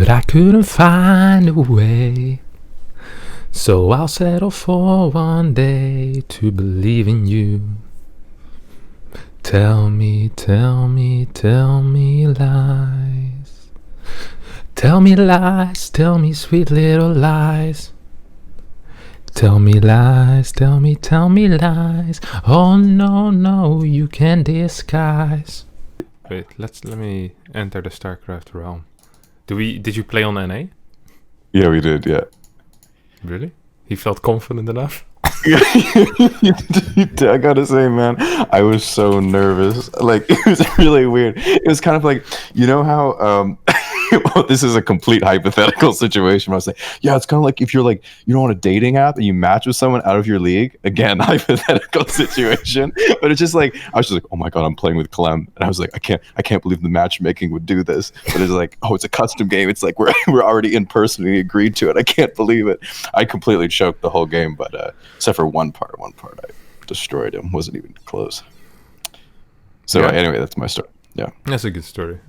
but I couldn't find a way. So I'll settle for one day to believe in you. Tell me, tell me, tell me lies. Tell me lies, tell me sweet little lies. Tell me lies, tell me lies. Oh no, no, you can't disguise. Wait, let me enter the StarCraft realm. Did you play on NA? Yeah, we did, yeah. Really? He felt confident enough? I gotta say, man, I was so nervous. Like, it was really weird. It was kind of like, you know how well, this is a complete hypothetical situation. I was like, yeah, it's kind of like if you're like, you know, on a dating app and you match with someone out of your league. Again, hypothetical situation. But it's just like, I was just like, oh my god, I'm playing with Clem, and I was like, I can't believe the matchmaking would do this. But it's like, oh, it's a custom game. It's like we're already in person and we agreed to it. I can't believe it. I completely choked the whole game, but except for one part I destroyed him. Wasn't even close. So anyway, that's my story. Yeah, that's a good story.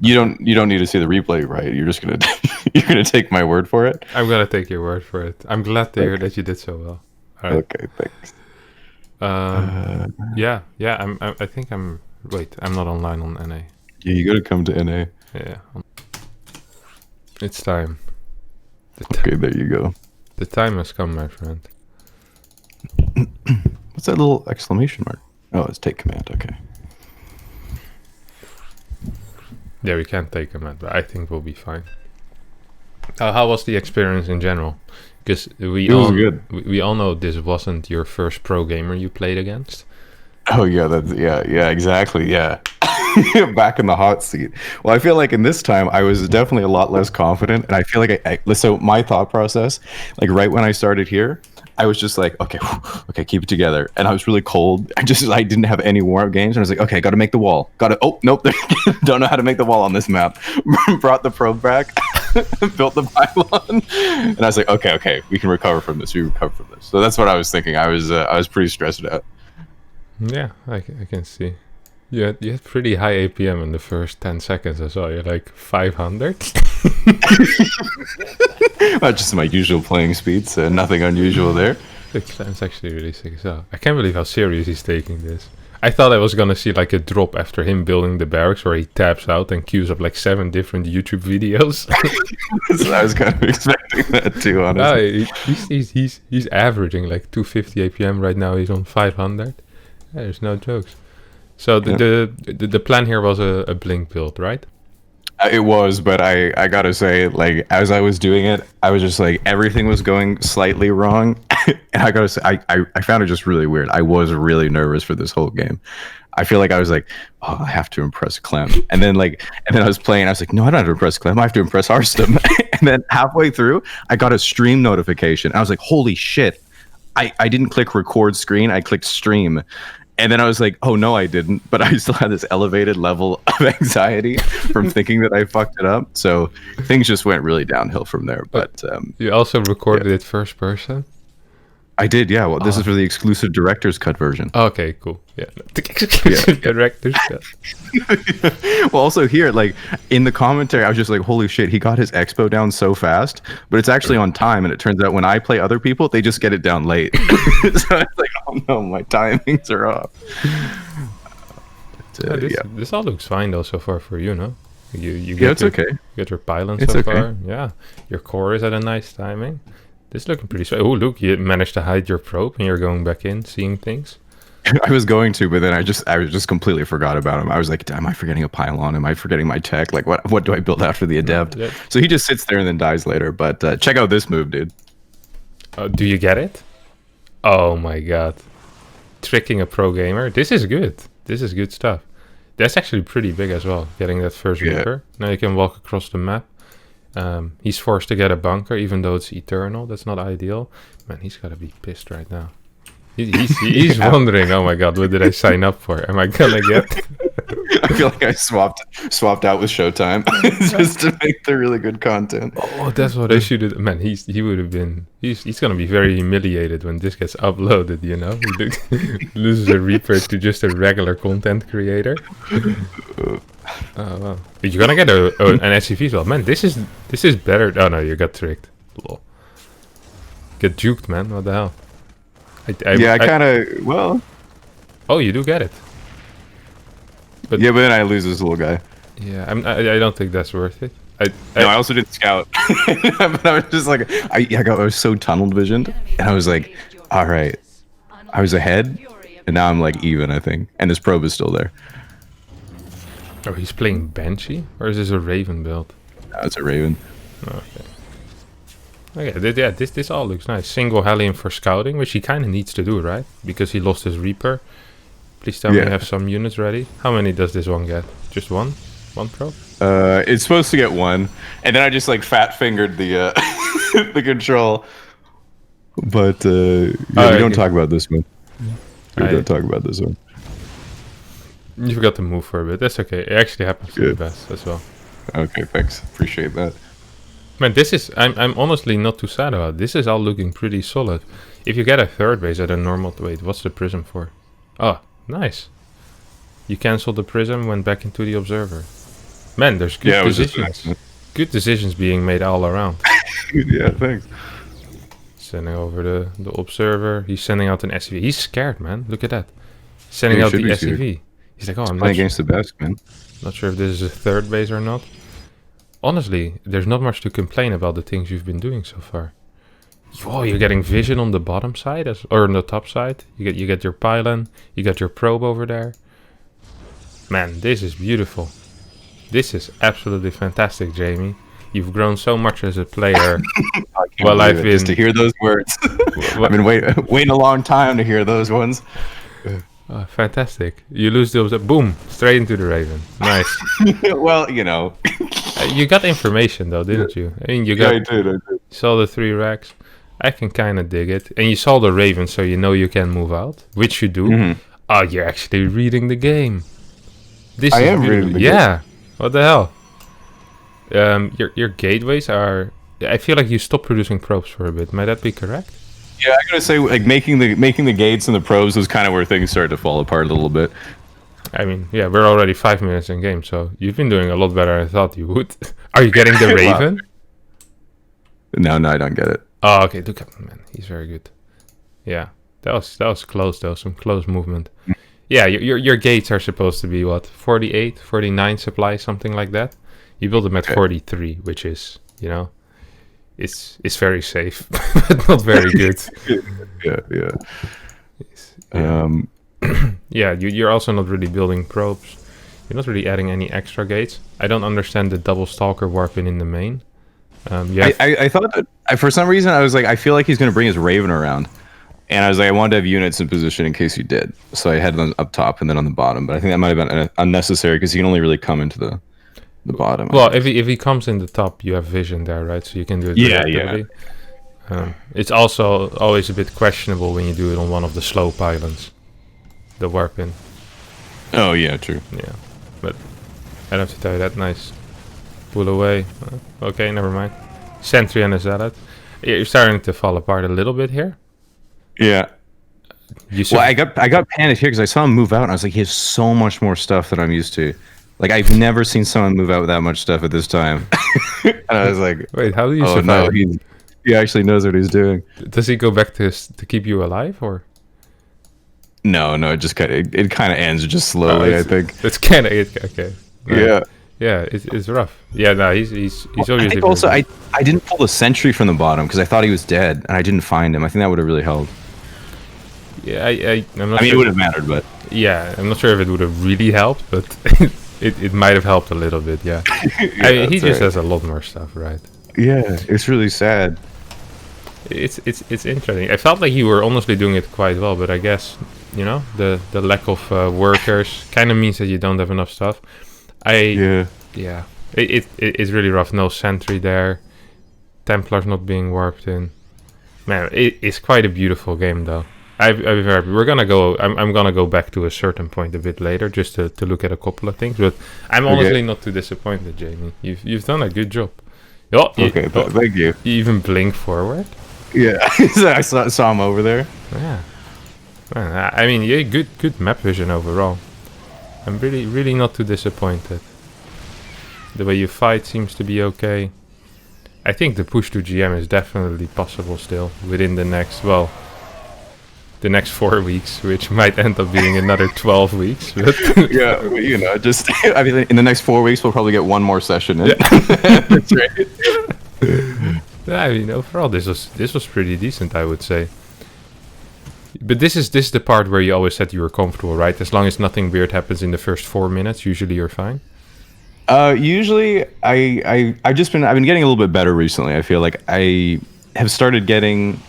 You don't need to see the replay, right? You're just gonna take my word for it. I'm gonna take your word for it. I'm glad to hear that you did so well. All right. Okay, thanks. Yeah. I think I'm. Wait, I'm not online on NA. Yeah, you gotta come to NA. Yeah. It's time. Okay, there you go. The time has come, my friend. What's that little exclamation mark? Oh, it's take command. Okay. Yeah, we can't take command, but I think we'll be fine. How was the experience in general? Because we all know this wasn't your first pro gamer you played against. Oh yeah, yeah, exactly, yeah. Back in the hot seat. Well, I feel like in this time I was definitely a lot less confident, and I feel like so my thought process, like right when I started here, I was just like, okay, keep it together. And I was really cold. I didn't have any warm-up games. And I was like, okay, got to make the wall. Oh, nope. Don't know how to make the wall on this map. Brought the probe back, built the pylon. And I was like, okay, we can recover from this. So that's what I was thinking. I was pretty stressed out. Yeah, I can see. You had pretty high APM in the first 10 seconds I saw. You're like 500. Just my usual playing speeds. Nothing unusual there. The Clem's actually really sick as well. I can't believe how serious he's taking this. I thought I was gonna see like a drop after him building the barracks where he taps out and queues up like 7 different YouTube videos. I was kind of expecting that too, honestly. No, he's averaging like 250 APM right now. He's on 500. There's no jokes. So the plan here was a blink build, right? It was, but I gotta say, like, as I was doing it, I was just like, everything was going slightly wrong. And I gotta say, I found it just really weird. I was really nervous for this whole game. I feel like I was like, oh, I have to impress Clem. And then I was playing, I was like, no, I don't have to impress Clem, I have to impress Harstem. And then halfway through, I got a stream notification. I was like, holy shit. I didn't click record screen, I clicked stream. And then I was like, oh, no, I didn't. But I still had this elevated level of anxiety from thinking that I fucked it up. So things just went really downhill from there. But you also recorded it first person? I did, yeah. Well, this is for the exclusive director's cut version. Okay, cool. Yeah. The exclusive director's cut. Well, also here, like, in the commentary, I was just like, holy shit, he got his expo down so fast. But it's actually on time, and it turns out when I play other people, they just get it down late. So it's like, oh no, my timings are off. But, this all looks fine, though, so far for you, no? You get okay. You get your pylon so far. Yeah. Your core is at a nice timing. This is looking pretty sweet. Oh, look, you managed to hide your probe and you're going back in, seeing things. I was going to, but then I just completely forgot about him. I was like, am I forgetting a pylon? Am I forgetting my tech? Like, what do I build after the adept? Yeah. So he just sits there and then dies later. But check out this move, dude. Do you get it? Oh my god. Tricking a pro gamer. This is good. This is good stuff. That's actually pretty big as well, getting that first Reaper. Now you can walk across the map. He's forced to get a bunker, even though it's eternal. That's not ideal. Man, he's gotta be pissed right now. He's wondering, oh my god, what did I sign up for? Am I gonna get? I feel like I swapped out with Showtime just to make the really good content. Oh, that's what I should have. Man, he would have been. He's gonna be very humiliated when this gets uploaded. You know, he loses a Reaper to just a regular content creator. Oh well. But you're gonna get an SCV as well. Man, this is better. Oh no, you got tricked. Lol. Get juked, man. What the hell? I kind of, well... Oh, you do get it. But then I lose this little guy. Yeah, I don't think that's worth it. No, I also did scout. But I was just like, I was so tunnel visioned, and I was like, all right, I was ahead, and now I'm like even, I think, and this probe is still there. Oh, he's playing Banshee, or is this a Raven build? No, it's a Raven. Okay. Okay, yeah, this all looks nice. Single Hellion for scouting, which he kind of needs to do, right? Because he lost his Reaper. Please tell me you have some units ready. How many does this one get? Just one? One probe? It's supposed to get one, and then I just like fat fingered the the control. But we don't talk about this one. We don't talk about this one. You forgot to move for a bit. That's okay. It actually happens to the best as well. Okay, thanks. Appreciate that. Man, this is... I'm honestly not too sad about it. This is all looking pretty solid. If you get a third base at a normal... Wait, what's the prism for? Oh, nice. You canceled the prism, went back into the observer. Man, there's good decisions. Good decisions being made all around. Yeah, thanks. Sending over the observer. He's sending out an SCV. He's scared, man. Look at that. Sending out the SCV. He's like, oh, I'm not against the best, man. Not sure if this is a third base or not. Honestly, there's not much to complain about the things you've been doing so far. Oh, you're getting vision on the bottom side or on the top side. You get your pylon. You got your probe over there. Man, this is beautiful. This is absolutely fantastic, Jamie. You've grown so much as a player. Well, I've been just to hear those words. I've been waiting a long time to hear those ones. Oh, fantastic. You lose those. Boom. Straight into the Raven. Nice. Well, you know. You got information, though, didn't you? I mean, you got... I did. Saw the 3 racks. I can kind of dig it. And you saw the Raven, so you know you can move out. Which you do. Mm-hmm. Oh, you're actually reading the game. I am reading the game. Yeah. What the hell? Your gateways are... I feel like you stopped producing probes for a bit. Might that be correct? Yeah, I gotta say, like making the gates and the probes was kind of where things started to fall apart a little bit. I mean, yeah, we're already 5 minutes in game, so you've been doing a lot better than I thought you would. Are you getting the Raven? No, I don't get it. Oh, okay. Look at man, he's very good. Yeah, that was close though. Some close movement. Yeah, your gates are supposed to be what 48, 49 supply, something like that. You build them at 43, which is it's very safe, but not very good. Yeah. Yeah, you're also not really building probes. You're not really adding any extra gates. I don't understand the double stalker warping in the main. I thought that for some reason I was like, I feel like he's going to bring his Raven around, and I was like, I wanted to have units in position in case he did. So I had them up top and then on the bottom. But I think that might have been unnecessary because he can only really come into the bottom. Well, if he comes in the top, you have vision there, right? So you can do it. Yeah. It's also always a bit questionable when you do it on one of the slope islands. The warp-in. Oh, yeah, true. Yeah, but I don't have to tell you that. Nice. Pull away. Okay, never mind. Sentry and a Zealot. You're starting to fall apart a little bit here. Yeah. Well, I got panicked here because I saw him move out, and I was like, he has so much more stuff than I'm used to. Like, I've never seen someone move out with that much stuff at this time. And I was like, wait, how do you survive? No, he actually knows what he's doing. Does he go back to keep you alive, or? No, it just kind of ends just slowly. I think it's kind of okay. Right. Yeah, it's rough. Yeah, no, he's obviously. I think also I didn't pull the sentry from the bottom because I thought he was dead and I didn't find him. I think that would have really helped. Yeah, I'm not sure. It would have mattered, but yeah, I'm not sure if it would have really helped, but it might have helped a little bit. Yeah, yeah, I mean, he just has a lot more stuff, right? Yeah, it's really sad. It's interesting. I felt like you were honestly doing it quite well, but I guess the lack of workers kind of means that you don't have enough stuff. It's really rough. No sentry there. Templars not being warped in. Man, it's quite a beautiful game though. We're gonna go. I'm gonna go back to a certain point a bit later just to look at a couple of things. But I'm honestly not too disappointed, Jamie. You've done a good job. Thank you. You even blink forward. Yeah, I saw him over there. Yeah. Man, I mean, good map vision overall. I'm really not too disappointed. The way you fight seems to be okay. I think the push to GM is definitely possible still within the next 4 weeks, which might end up being another 12 weeks. But Yeah, well, you know, just I mean, in the next 4 weeks, we'll probably get one more session in. That's right. I mean, overall, this was pretty decent, I would say. But this is the part where you always said you were comfortable, right? As long as nothing weird happens in the first 4 minutes, usually you're fine. Usually, I've been getting a little bit better recently. I feel like I have started getting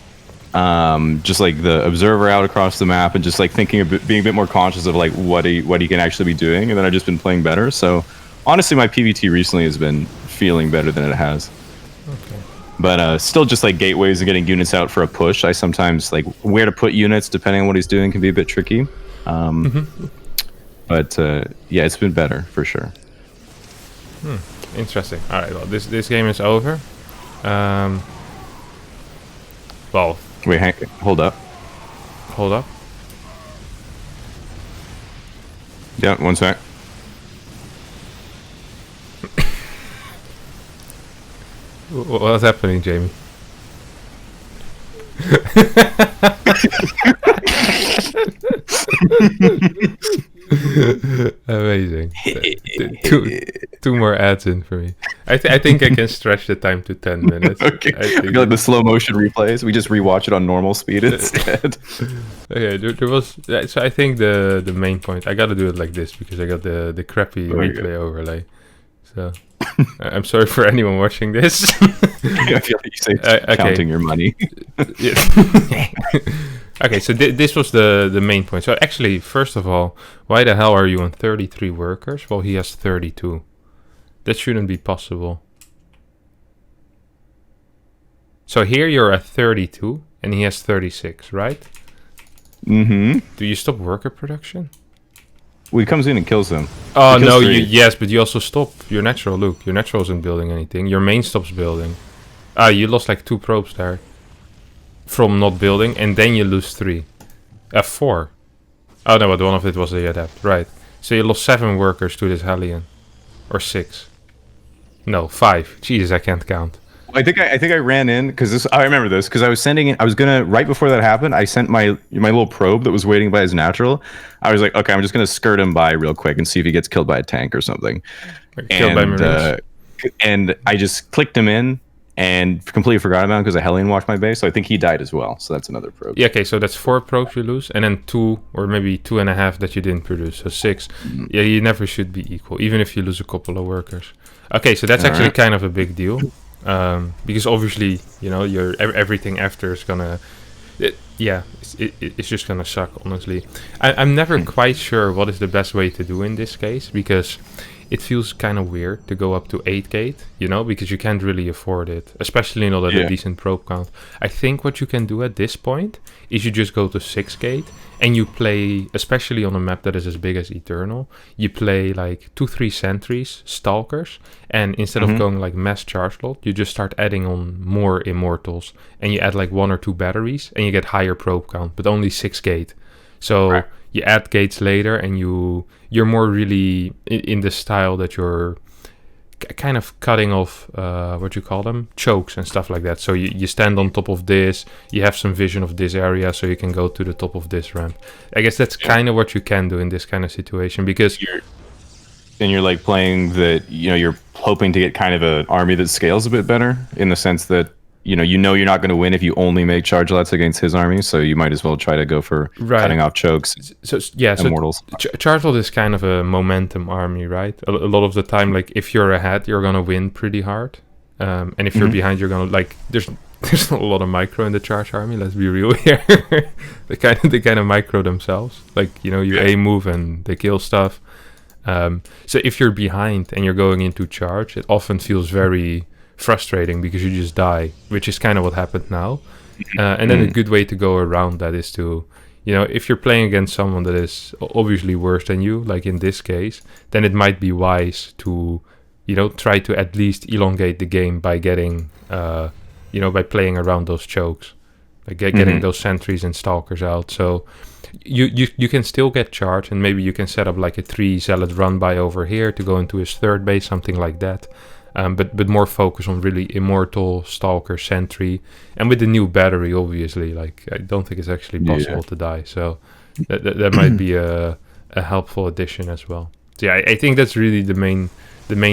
just like the observer out across the map and just like being a bit more conscious of like what he can actually be doing, and then I've just been playing better. So honestly, my PvT recently has been feeling better than it has. Okay. But still, just like gateways and getting units out for a push. I sometimes like where to put units depending on what he's doing can be a bit tricky. But yeah, it's been better for sure. Interesting. All right. Well, this game is over. Well, Wait, hold up. hold up. Yeah, one sec. What's happening, Jamie? Amazing. Two more ads in for me. I think I can stretch the time to 10 minutes. Okay. We got like the slow motion replays. We just rewatch it on normal speed instead. Okay, there was. So I think the main point. I got to do it like this because I got the crappy replay overlay. So I'm sorry for anyone watching this. I feel like you say counting your money. Okay, so this was the main point. So actually, first of all, why the hell are you on 33 workers? Well, he has 32. That shouldn't be possible. So here you're at 32, and he has 36, right? Mm-hmm. Do you stop worker production? Well, he comes in and kills them. Oh, no, yes, but you also stop your natural. Look, your natural isn't building anything. Your main stops building. You lost like 2 probes there. From not building, and then you lose 3. 4. Oh no, but one of it was the adept, right. So you lost 7 workers to this Hellion. Or 6. No, 5. Jesus, I can't count. I think I ran in because I remember this because I was gonna right before that happened. I sent my little probe that was waiting by his natural. I was like, okay, I'm just gonna skirt him by real quick and see if he gets killed by a tank or something. Killed by Marines. And I just clicked him in and completely forgot about him because a Hellion watched my base. So I think he died as well. So that's another probe. Yeah, okay, so that's 4 probes you lose, and then 2 or maybe 2.5 that you didn't produce. So 6. Yeah, you never should be equal, even if you lose a couple of workers. Okay, so that's actually kind of a big deal. Because obviously, you know, everything after is gonna... It's just gonna suck, honestly. I'm never quite sure what is the best way to do in this case, because it feels kind of weird to go up to 8 gate, you know, because you can't really afford it, especially not at a decent probe count. I think what you can do at this point is you just go to 6 gate and you play, especially on a map that is as big as Eternal, you play like 2-3 sentries, stalkers, and instead of going like mass charge lot, you just start adding on more immortals, and you add like 1 or 2 batteries, and you get higher probe count, but only 6 gate. So you add gates later, and you're more really in the style that you're kind of cutting off what you call them, chokes and stuff like that. So you stand on top of this, you have some vision of this area, so you can go to the top of this ramp. I guess that's kind of what you can do in this kind of situation, because you're like playing that, you know, you're hoping to get kind of an army that scales a bit better, in the sense that you know you're not going to win if you only make charge lots against his army, so you might as well try to go for cutting off chokes. So yeah, immortals. So charge lot is kind of a momentum army, right? A lot of the time, like if you're ahead, you're gonna win pretty hard, and if you're behind, you're gonna like there's not a lot of micro in the charge army. Let's be real here. they kind of micro themselves. Like, you know, you A move and they kill stuff. So if you're behind and you're going into charge, it often feels very frustrating because you just die, which is kind of what happened now. And then a good way to go around that is to, you know, if you're playing against someone that is obviously worse than you, like in this case, then it might be wise to, you know, try to at least elongate the game by getting, you know, by playing around those chokes. like getting those sentries and stalkers out. So you can still get charge, and maybe you can set up like a 3 zealot run by over here to go into his third base, something like that. But more focus on really immortal stalker sentry, and with the new battery, obviously, like I don't think it's actually possible to die. So that might be a helpful addition as well. So yeah, I think that's really the main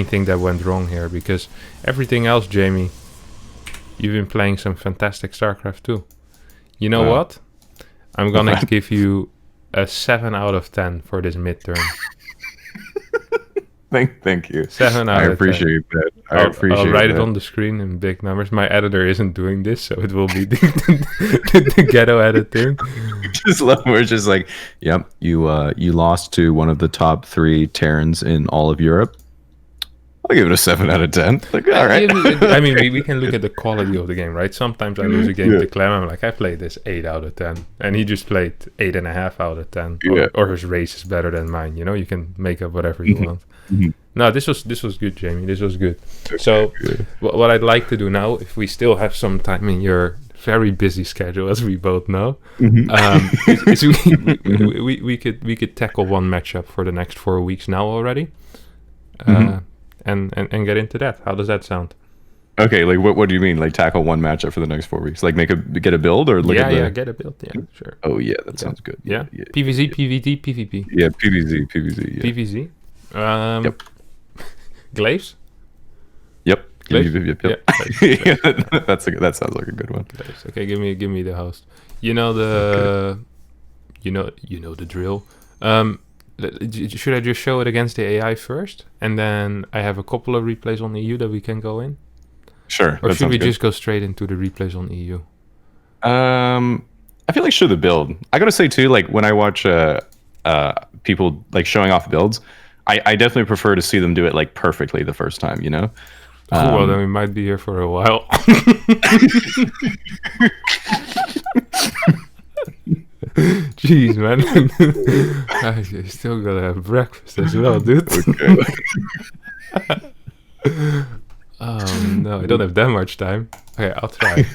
thing that went wrong here, because everything else, Jamie, you've been playing some fantastic StarCraft too. You know what? I'm gonna give you a 7 out of 10 for this midterm. Thank you. 7 out of 10. I appreciate that. I'll write it on the screen in big numbers. My editor isn't doing this, so it will be the ghetto editing. Just love where it's just like, yep, you lost to one of the top 3 Terrans in all of Europe. I'll give it a 7 out of 10. Like, all right. I mean, we can look at the quality of the game, right? Sometimes I lose a game to Clem. I'm like, I played this 8 out of 10. And he just played 8.5 out of 10. Or his race is better than mine. You know, you can make up whatever you want. No, this was good, Jamie. This was good. So what I'd like to do now, if we still have some time in your very busy schedule, as we both know, is we could tackle one matchup for the next 4 weeks now already. And get into that. How does that sound? Okay, like what do you mean? Like tackle one matchup for the next 4 weeks? Like get a build or look at the... get a build. Yeah, sure. Oh yeah, that sounds good. Yeah. PvZ, PvT, PvP. Yeah, PvZ. Yeah. PvZ. Yep. Glaives. Yep. Glaives? Yep. Yeah. That sounds like a good one. Glaives. Okay, give me the host. You know the you know the drill. Should I just show it against the AI first, and then I have a couple of replays on EU that we can go in? Sure. Or should we just go straight into the replays on EU? I feel like show the build. I gotta say too, like when I watch people like showing off builds, I definitely prefer to see them do it like perfectly the first time. You know. Well, then we might be here for a while. Jeez, man. I still gotta have breakfast as well, dude. Oh no, I don't have that much time. Okay, I'll try.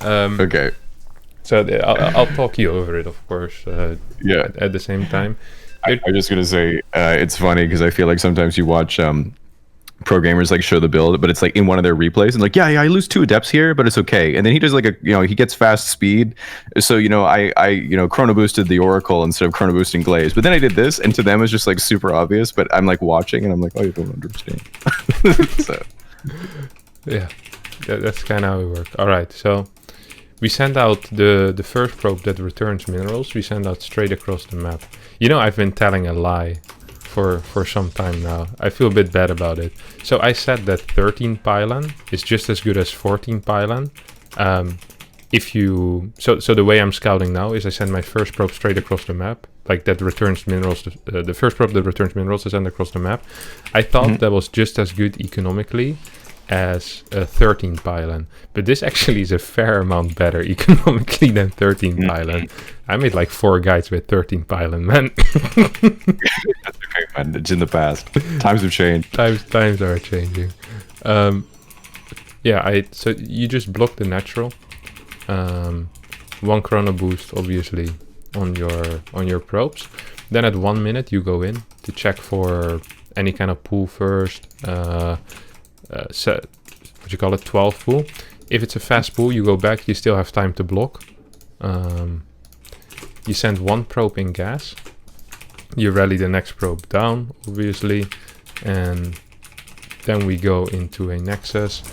Okay. So I'll talk you over it, of course. At the same time. I'm just gonna say it's funny because I feel like sometimes you watch pro gamers like show the build, but it's like in one of their replays and like, yeah, I lose 2 adepts here, but it's okay. And then he does like he gets fast speed. So, I chrono boosted the Oracle instead of chrono boosting Glaze. But then I did this, and to them it's just like super obvious, but I'm like watching and I'm like, oh, you don't understand. So yeah, that's kind of how it worked. All right, so we send out the first probe that returns minerals. We send out straight across the map. I've been telling a lie for some time now. I feel a bit bad about it. So I said that 13 pylon is just as good as 14 pylon. So the way I'm scouting now is I send my first probe straight across the map, like that returns minerals. The first probe that returns minerals is sent across the map. I thought that was just as good economically as 13 pylon, but this actually is a fair amount better economically than 13 pylon. I made like 4 guides with 13 pylon, man. That's okay, man. It's in the past. Times have changed. Times are changing. So you just block the natural. 1 chrono boost, obviously, on your probes. Then at 1 minute you go in to check for any kind of pool first. Set 12 pool. If it's a fast pool, you go back, you still have time to block. You send 1 probe in gas, you rally the next probe down, obviously, and then we go into a nexus.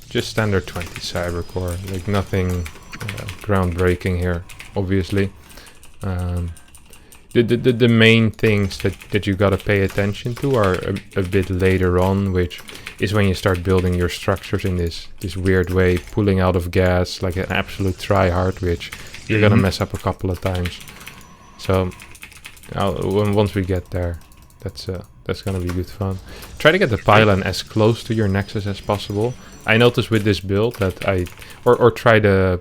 Just standard 20 cybercore, like nothing groundbreaking here, obviously. The main things that you gotta pay attention to are a bit later on, which is when you start building your structures in this weird way, pulling out of gas like an absolute try-hard, which you're gonna mess up a couple of times. So once we get there, that's gonna be good fun. Try to get the pylon as close to your nexus as possible. I noticed with this build that try to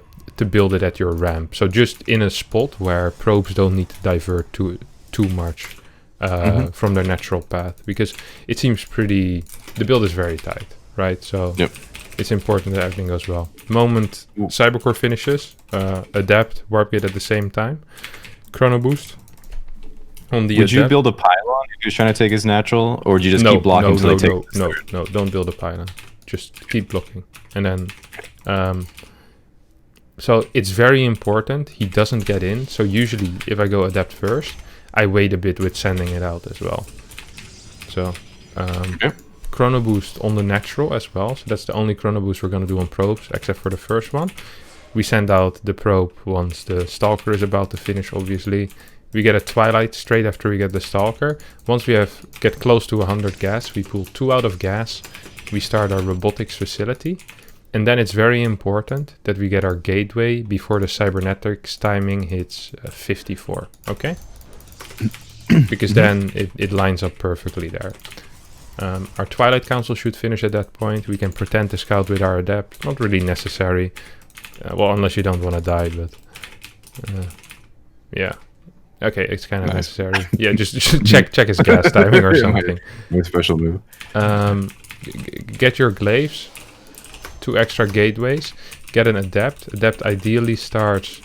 build it at your ramp, so just in a spot where probes don't need to divert too much from their natural path, because it seems the build is very tight, right? So it's important that everything goes well. Moment Cybercore finishes, adapt, warp gate at the same time. Chrono boost on the Would you adapt. build a pylon if you're trying to take his natural, or would you just keep blocking until they take? No, don't build a pylon. Just keep blocking, and then. So it's very important he doesn't get in. So usually, if I go adapt first, I wait a bit with sending it out as well. So. Okay. Chrono boost on the natural as well. So that's the only chrono boost we're going to do on probes, except for the first one. We send out the probe once the stalker is about to finish, obviously. We get a twilight straight after we get the stalker. Once we get close to 100 gas, we pull 2 out of gas. We start our robotics facility. And then it's very important that we get our gateway before the cybernetics timing hits 54. Okay? Because then it lines up perfectly there. Our Twilight Council should finish at that point. We can pretend to scout with our adept. Not really necessary. Well, unless you don't want to die, but... yeah. Okay, it's kind of necessary. Yeah, just check his gas timing or something. No special move. Get your glaives. 2 extra gateways. Get an adept. Adept ideally starts...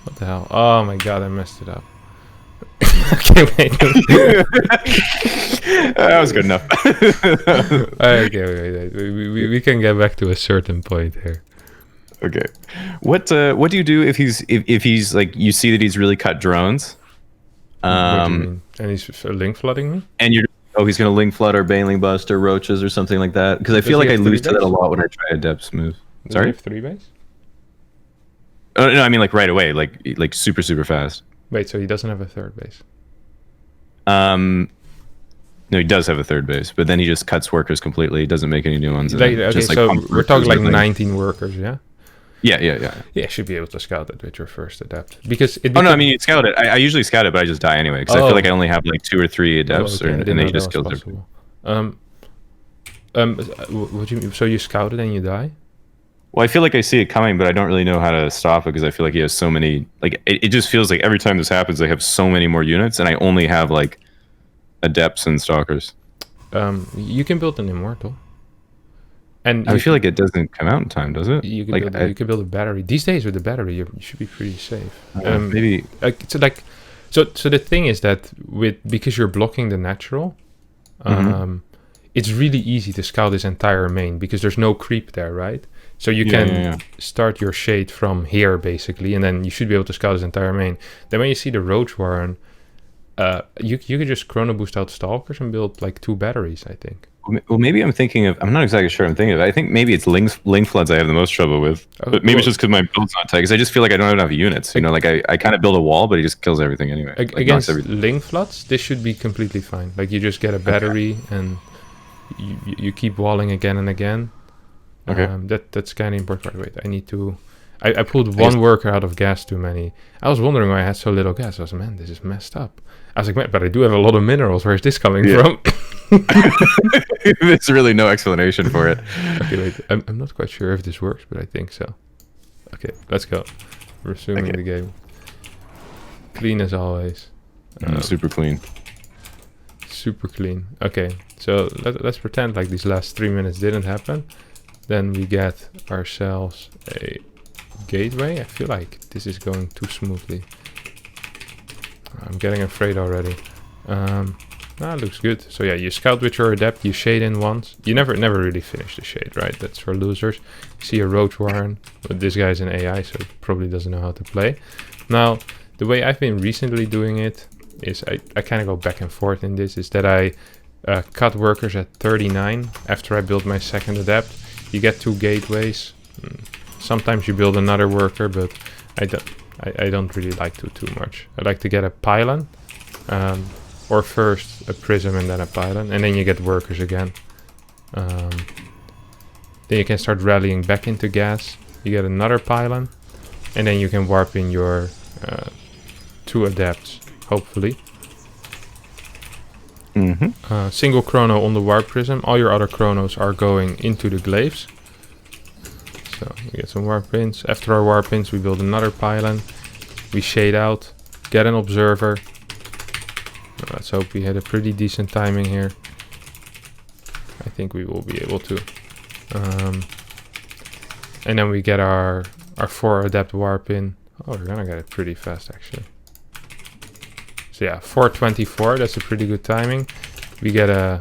What the hell? Oh my god, I messed it up. Okay, wait. That was good enough. Okay, wait. We can get back to a certain point here. Okay. What do you do if he's like, you see that he's really cut drones? What do you mean? And he's link flooding me? And he's gonna link flood or baneling bust or roaches or something like that? Because I feel like I lose to that a lot when I try Adept's move. Sorry? Does he have 3 base? Oh no, I mean like right away, like super fast. Wait, so he doesn't have a 3rd base? No, he does have a 3rd base, but then he just cuts workers completely. He doesn't make any new ones. Okay, so we're talking like 19 workers, yeah? Yeah. Yeah, should be able to scout it with your first adept. Because no, I mean, you scout it. I usually scout it, but I just die anyway, because I feel like I only have like 2 or 3 adepts, and then he just kills everything. What do you mean? So you scout it and you die? Well, I feel like I see it coming, but I don't really know how to stop it, because I feel like he has so many... Like, it just feels like every time this happens, I have so many more units, and I only have, like, adepts and stalkers. You can build an immortal. And I feel like it doesn't come out in time, does it? You can build a battery. These days with the battery, you should be pretty safe. Maybe... So the thing is that because you're blocking the natural, it's really easy to scout this entire main, because there's no creep there, right? So you can start your shade from here, basically, and then you should be able to scout this entire main. Then when you see the Roach Warren, you could just chrono boost out stalkers and build like 2 batteries, I think. Well, maybe I'm thinking of... I'm not exactly sure I'm thinking of. I think maybe it's link floods I have the most trouble with. But maybe it's just because my build's not tight, because I just feel like I don't have enough units. You know, like I kind of build a wall, but he just kills everything anyway. Against link floods, this should be completely fine. Like you just get a battery and you keep walling again and again. Okay. That's kind of important. Wait, I need to... I pulled 1 worker out of gas too many. I was wondering why I had so little gas. I was like, man, this is messed up. I was like, man, but I do have a lot of minerals. Where is this coming from? There's really no explanation for it. Okay, wait. I'm not quite sure if this works, but I think so. Okay, let's go. Resuming the game. Clean as always. Super clean. Super clean. Okay, so let's pretend like these last 3 minutes didn't happen. Then we get ourselves a gateway. I feel like this is going too smoothly. I'm getting afraid already. Looks good. So yeah, you scout with your adept, you shade in once. You never really finish the shade, right? That's for losers. You see a Roach Warren, but this guy's an AI, so he probably doesn't know how to play. Now, the way I've been recently doing it is I kind of go back and forth in this, is that I cut workers at 39 after I build my second adept. You get 2 gateways. Sometimes you build another worker, but I don't really like to too much. I like to get a pylon, or first a prism and then a pylon, and then you get workers again. Then you can start rallying back into gas. You get another pylon, and then you can warp in your 2 adepts, hopefully. Single chrono on the warp prism. All your other chronos are going into the glaives. So we get some warp pins. After our warp pins, we build another pylon. We shade out, get an observer. Let's hope we had a pretty decent timing here. I think we will be able to. And then we get our 4 adept warp in. Oh, we're gonna get it pretty fast actually. So yeah, 424, that's a pretty good timing. We get an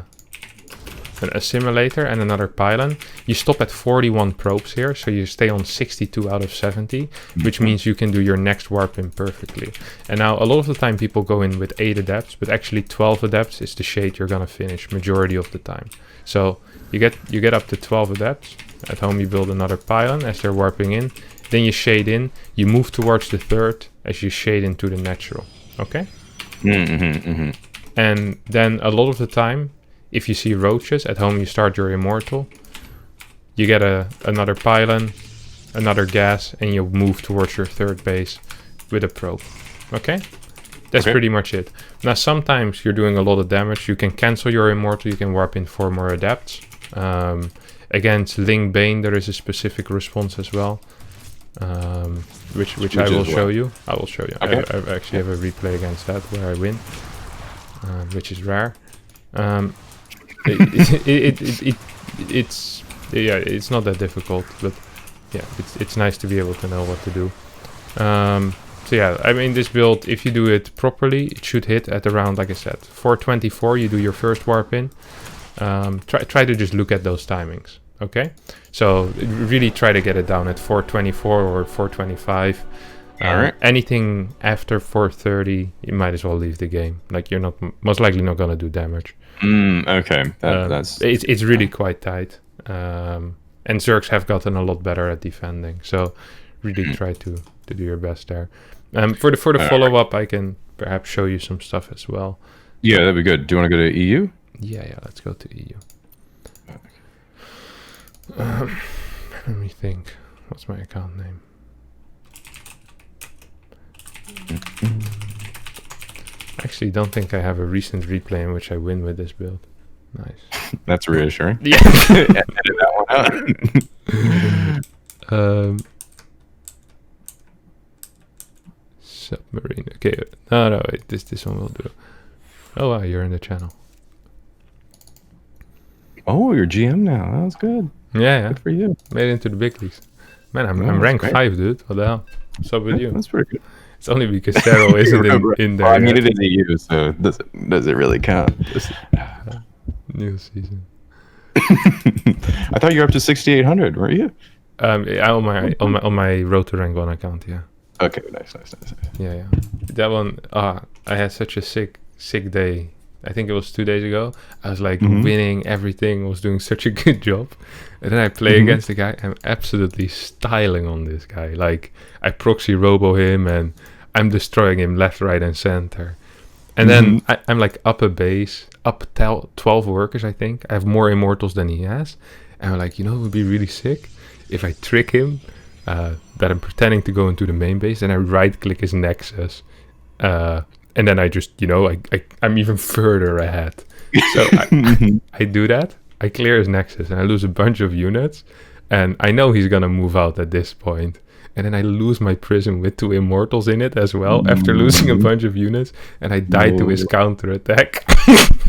assimilator and another pylon. You stop at 41 probes here, so you stay on 62 out of 70, which means you can do your next warp in perfectly. And now a lot of the time people go in with 8 adepts, but actually 12 adepts is the shade you're gonna finish majority of the time. So you get up to 12 adepts. At home you build another pylon as they're warping in. Then you shade in, you move towards the third as you shade into the natural. Okay? And then a lot of the time, if you see roaches, at home you start your immortal. You get another pylon, another gas, and you move towards your third base with a probe. Okay? That's pretty much it. Now sometimes you're doing a lot of damage. You can cancel your immortal, you can warp in 4 more adepts. Against Ling Bane there is a specific response as well. Which I will show you. I will show you. Okay. I actually have a replay against that where I win, which is rare. It's not that difficult, but yeah, it's nice to be able to know what to do. So yeah, I mean this build, if you do it properly, it should hit at around, like I said, 424. You do your first warp in. Try to just look at those timings. Okay, so really try to get it down at 424 or 425. Anything after 430, you might as well leave the game. Like you're most likely not gonna do damage. Okay, that's it's really quite tight. And Zergs have gotten a lot better at defending, so really try to do your best there. For the follow up, I can perhaps show you some stuff as well. Yeah, that'd be good. Do you want to go to EU? Yeah, let's go to EU. Let me think. What's my account name? Actually, don't think I have a recent replay in which I win with this build. Nice. That's reassuring. Yeah. Edit that one out. Submarine. Okay. No, wait, this one will do. Oh wow, you're in the channel. Oh, you're GM now. That was good. Yeah. Good for you. Made it into the big leagues. Man, I'm rank 5, dude. What the hell? What's up with you? That's pretty good. It's only because Daryl isn't in there. Well, I mean, it is EU, so does it really count? New season. I thought you were up to 6,800, weren't you? Yeah, on my Road to Rank 1 account, yeah. Okay, nice. Yeah. That one, I had such a sick day. I think it was 2 days ago. I was like winning everything, was doing such a good job. And then I play against the guy. I'm absolutely styling on this guy. Like, I proxy robo him and I'm destroying him left, right, and center. And then I'm like up a base, up 12 workers, I think. I have more immortals than he has. And I'm like, it would be really sick if I trick him that I'm pretending to go into the main base and I right-click his nexus. And then I just, I'm even further ahead. So I do that. I clear his nexus and I lose a bunch of units. And I know he's going to move out at this point. And then I lose my prison with 2 immortals in it as well after losing a bunch of units. And I die to his counter attack.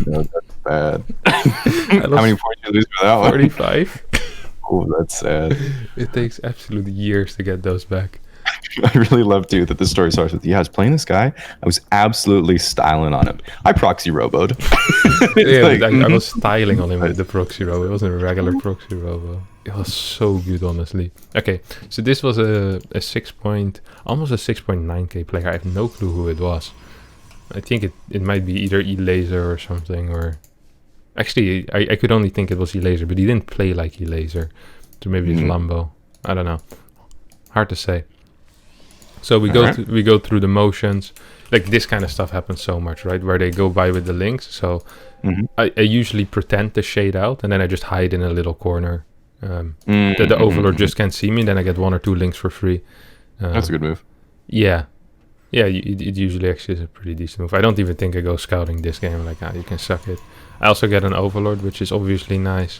No, that's bad. How many points did you lose for that one? 45. Oh, that's sad. It takes absolute years to get those back. I really love too that the story starts with, I was playing this guy. I was absolutely styling on him. I proxy roboed. I was styling on him with the proxy robo. It wasn't a regular proxy robo. It was so good, honestly. Okay, so this was almost a 6.9k player. I have no clue who it was. I think it might be either E-Laser or something, or actually I could only think it was E-Laser, but he didn't play like E-Laser. So maybe it's Lambo. I don't know. Hard to say. So we go through the motions. Like this kind of stuff happens so much, right? Where they go by with the links. So I usually pretend to shade out, and then I just hide in a little corner. That the overlord just can't see me. Then I get 1 or 2 links for free. That's a good move. Yeah. It usually actually is a pretty decent move. I don't even think I go scouting this game. Like, you can suck it. I also get an overlord, which is obviously nice.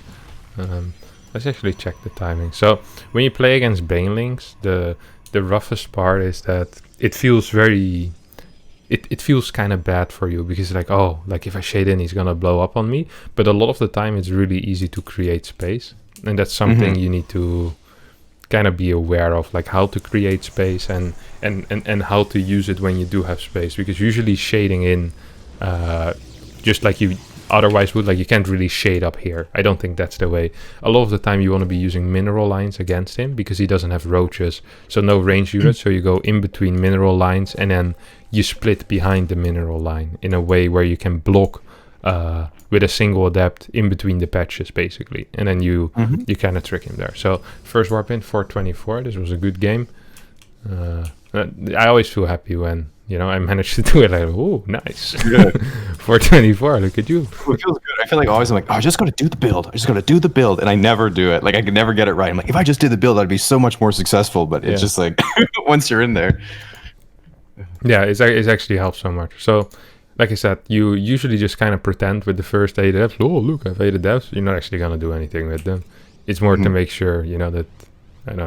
Let's actually check the timing. So when you play against banelings, the roughest part is that it feels very... It feels kind of bad for you because like if I shade in, he's gonna blow up on me. But a lot of the time, it's really easy to create space. And that's something you need to kind of be aware of, like how to create space and how to use it when you do have space. Because usually shading in, just like you otherwise would, like you can't really shade up here. I don't think that's the way. A lot of the time you want to be using mineral lines against him because he doesn't have roaches, so no range units. So you go in between mineral lines and then you split behind the mineral line in a way where you can block with a single adept in between the patches, basically, and then you kind of trick him there. So first warp in 424. This was a good game. I always feel happy when I managed to do it. Like, oh, nice. Yeah. 424. Look at you. It feels good. I feel like always I'm like, I just got to do the build. I just got to do the build, and I never do it. Like I could never get it right. I'm like, if I just did the build, I'd be so much more successful. But it's just like once you're in there. Yeah, it actually helps so much. So, like I said, you usually just kind of pretend with the first 8 adepts. Oh, look, I have 8 adepts. You're not actually gonna do anything with them. It's more to make sure that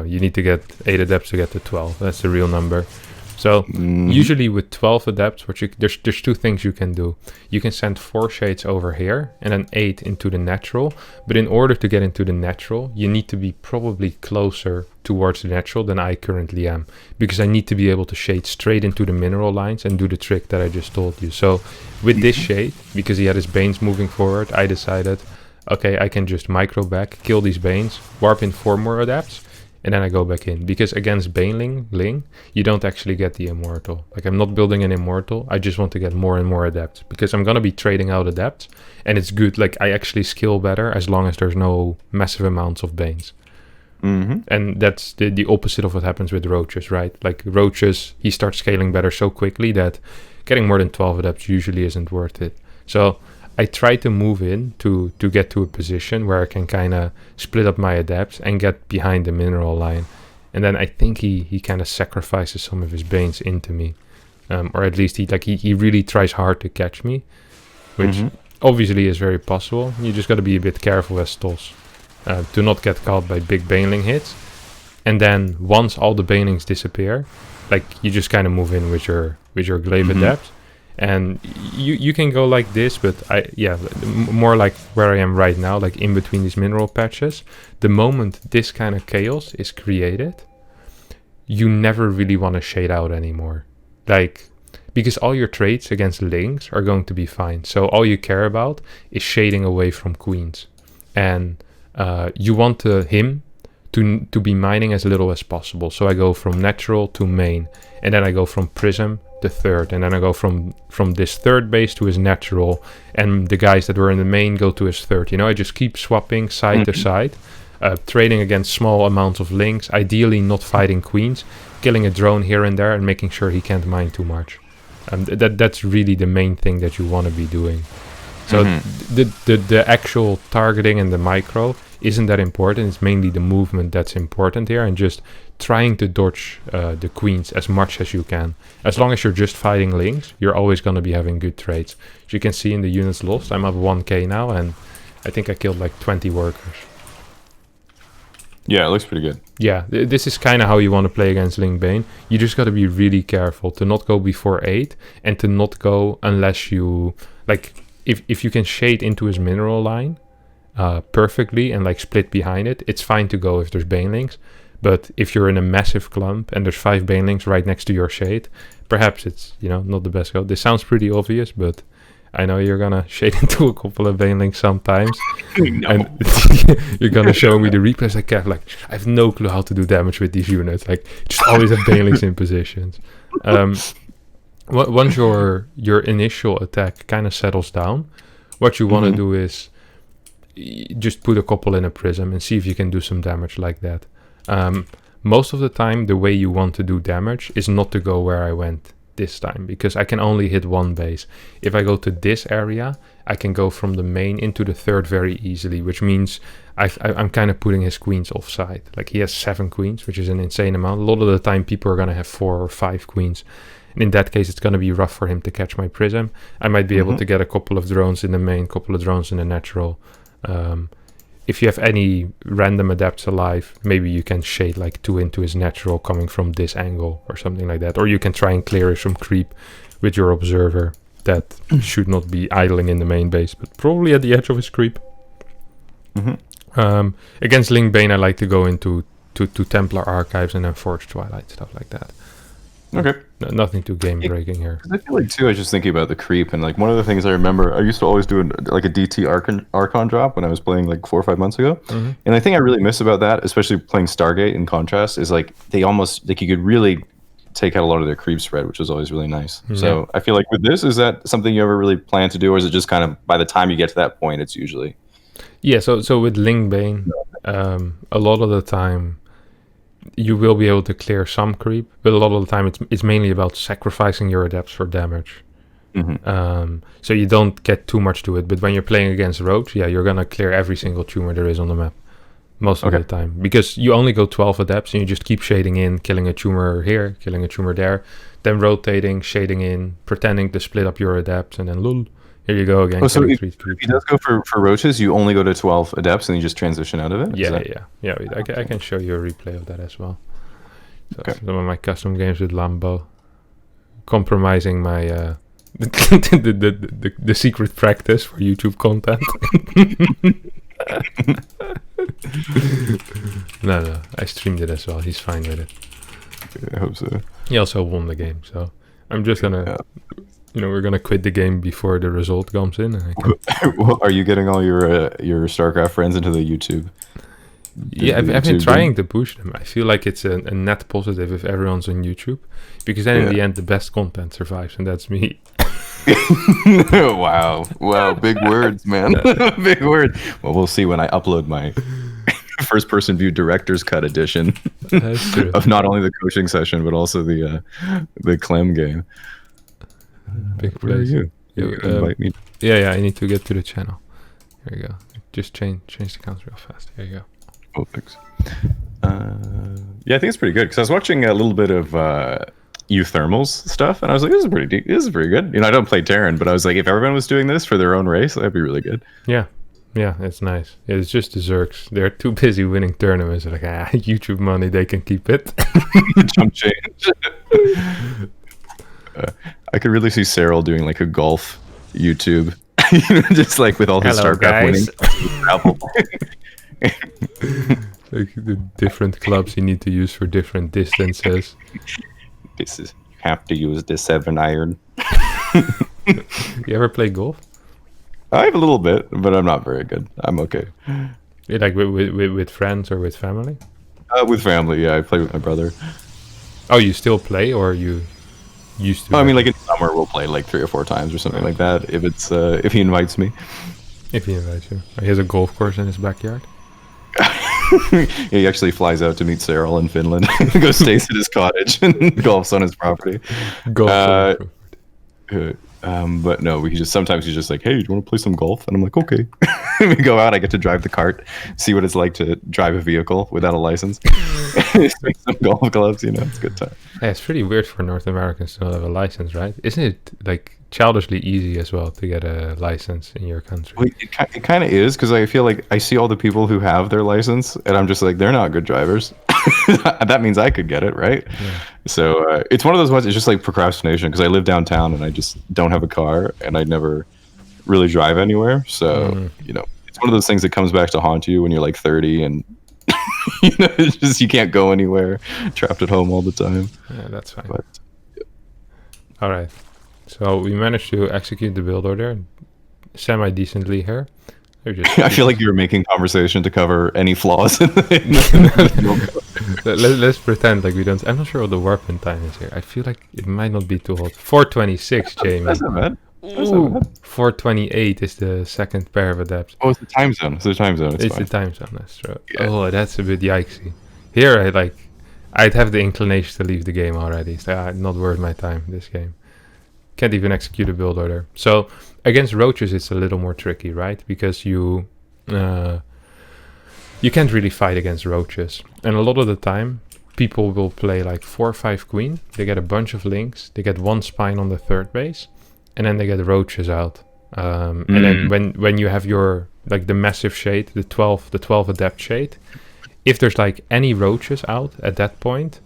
you need to get 8 adepts to get to 12. That's the real number. So usually with 12 adepts, there's 2 things you can do. You can send 4 shades over here and then 8 into the natural. But in order to get into the natural, you need to be probably closer towards the natural than I currently am, because I need to be able to shade straight into the mineral lines and do the trick that I just told you. So with this shade, because he had his Banes moving forward, I decided, okay, I can just micro back, kill these Banes, warp in 4 more adepts, and then I go back in. Because against Baneling, you don't actually get the Immortal. Like, I'm not building an Immortal, I just want to get more and more adepts, because I'm gonna be trading out adepts, and it's good. Like, I actually skill better as long as there's no massive amounts of Banes. And that's the opposite of what happens with roaches, right? Like, roaches, he starts scaling better so quickly that getting more than 12 adepts usually isn't worth it. So I try to move in to get to a position where I can kind of split up my adepts and get behind the mineral line. And then I think he kind of sacrifices some of his Banes into me. Or at least he really tries hard to catch me, which obviously is very possible. You just got to be a bit careful as Stos to not get caught by big Baneling hits. And then once all the Banelings disappear, like, you just kind of move in with your glaive adept. And you can go like this, but more like where I am right now, like in between these mineral patches. The moment this kind of chaos is created, you never really want to shade out anymore. Like, because all your trades against lings are going to be fine. So all you care about is shading away from queens. And you want him to be mining as little as possible. So I go from natural to main, and then I go from prism to third, and then I go from this third base to his natural, and the guys that were in the main go to his third. I just keep swapping side to side, trading against small amounts of links, ideally not fighting queens, killing a drone here and there, and making sure he can't mine too much. That's really the main thing that you want to be doing. So the actual targeting and the micro isn't that important. It's mainly the movement that's important here, and just trying to dodge the queens as much as you can. As long as you're just fighting links, you're always going to be having good trades. As you can see in the units lost, I'm up 1k now, and I think I killed like 20 workers. Yeah, it looks pretty good. Yeah, this is kind of how you want to play against Ling Bane. You just got to be really careful to not go before 8, and to not go unless you, like, if you can shade into his mineral line perfectly and like split behind it, it's fine to go if there's Banelings. But if you're in a massive clump and there's 5 Banelings right next to your shade, perhaps it's not the best go. This sounds pretty obvious, but I know you're gonna shade into a couple of Banelings sometimes. And you're gonna show me the replays. Like, I have no clue how to do damage with these units. Like, just always have Banelings in positions. Once your initial attack kind of settles down, what you want to do is just put a couple in a prism and see if you can do some damage like that. Most of the time, the way you want to do damage is not to go where I went this time, because I can only hit one base. If I go to this area, I can go from the main into the third very easily, which means I'm kind of putting his queens offside. Like, he has 7 queens, which is an insane amount. A lot of the time, people are going to have 4 or 5 queens. And in that case, it's going to be rough for him to catch my prism. I might be able to get a couple of drones in the main, couple of drones in the natural. If you have any random adepts alive, maybe you can shade like 2 into his natural coming from this angle or something like that. Or you can try and clear some creep with your observer that should not be idling in the main base, but probably at the edge of his creep. Against Lingbane, I like to go into to Templar Archives and then Forge Twilight, stuff like that. Okay. Nothing too game breaking here. 'Cause I feel like too, I was just thinking about the creep, and like one of the things I remember, I used to always do like a DT Archon drop when I was playing like 4 or 5 months ago, Mhm. and the thing I really miss about that, especially playing Stargate in contrast, is like they almost like you could really take out a lot of their creep spread, which was always really nice. Yeah. So I feel like with this, is that something you ever really plan to do, or is it just kind of by the time you get to that point, it's usually Yeah, so with Lingbane, a lot of the time you will be able to clear some creep, but a lot of the time it's mainly about sacrificing your adepts for damage. So you don't get too much to it, but when you're playing against rogues, yeah, you're gonna clear every single tumor there is on the map most of the time, because you only go 12 adepts and you just keep shading in, killing a tumor here, killing a tumor there, then rotating, shading in, pretending to split up your adepts, and then lul, here you go again. Oh, so killing if 3 creep. he does go for roaches, you only go to 12 adepts and you just transition out of it? Is Yeah, that- yeah. I can show you a replay of that as well. So Okay. some of my custom games with Lambo, compromising my the secret practice for YouTube content. No, I streamed it as well. He's fine with it. I hope so. He also won the game, so I'm just gonna, we're gonna quit the game before the result comes in. And I can, Well, are you getting all your StarCraft friends into the YouTube? yeah, I've been trying to push them. I feel like it's a net positive if everyone's on YouTube, because then in the end the best content survives, and that's me. Wow, big words, man. Big words. Well, we'll see when I upload my first person view director's cut edition That's true. of not only the coaching session but also the Clem game. Big Where are place. you? You can invite me. Yeah, I need to get to the channel. There you go. Just change the counts real fast. There you go. Oh, thanks. Yeah, I think it's pretty good because I was watching a little bit of Euthermal's stuff, and I was like, this is pretty good. I don't play Terran, but I was like, if everyone was doing this for their own race, that'd be really good. Yeah, it's nice. It's just the Zergs. They're too busy winning tournaments. They're like, YouTube money, they can keep it. Jump change. I could really see Cyril doing like a golf YouTube, just like with all his Hello, StarCraft winning. Like the different clubs you need to use for different distances. You have to use the 7 iron. You ever play golf? I have a little bit, but I'm not very good. I'm okay. Yeah, like with friends or with family? With family, yeah. I play with my brother. Oh, you still play, or you used to? I mean, like in summer, we'll play like 3 or 4 times or something like that. If it's if he invites me. If he invites you. He has a golf course in his backyard. He actually flies out to meet Cyril in Finland, goes stays at his cottage, and golfs on his property. Golf. But no, sometimes he's just like, hey, do you want to play some golf? And I'm like, okay. We go out, I get to drive the cart, see what it's like to drive a vehicle without a license. Some golf clubs, it's a good time. Yeah, it's pretty weird for North Americans to not have a license, right? Isn't it like childishly easy as well to get a license in your country? Well, it kind of is, because I feel like I see all the people who have their license, and I'm just like, they're not good drivers. That means I could get it, right? Yeah. So it's one of those ones, it's just like procrastination, because I live downtown and I just don't have a car, and I never really drive anywhere. So, it's one of those things that comes back to haunt you when you're like 30 and it's just you can't go anywhere, trapped at home all the time. Yeah, that's fine. But all right. So we managed to execute the build order semi-decently here. I feel like you were making conversation to cover any flaws. Let's pretend like we don't. I'm not sure what the warp-in time is here. I feel like it might not be too hot. 4:26, Jamie. That's not bad. Ooh, 4:28 is the second pair of adepts. Oh, it's the time zone. It's the time zone. It's fine. The time zone. That's true. Yeah. Oh, that's a bit yikesy. Here, I'd have the inclination to leave the game already. So not worth my time. This game can't even execute a build order. So against roaches, it's a little more tricky, right? Because you can't really fight against roaches, and a lot of the time, people will play like 4 or 5 queen. They get a bunch of links. They get 1 spine on the 3rd base. And then they get roaches out, and then when you have your like the massive shade, the 12 adept shade, if there's like any roaches out at that point,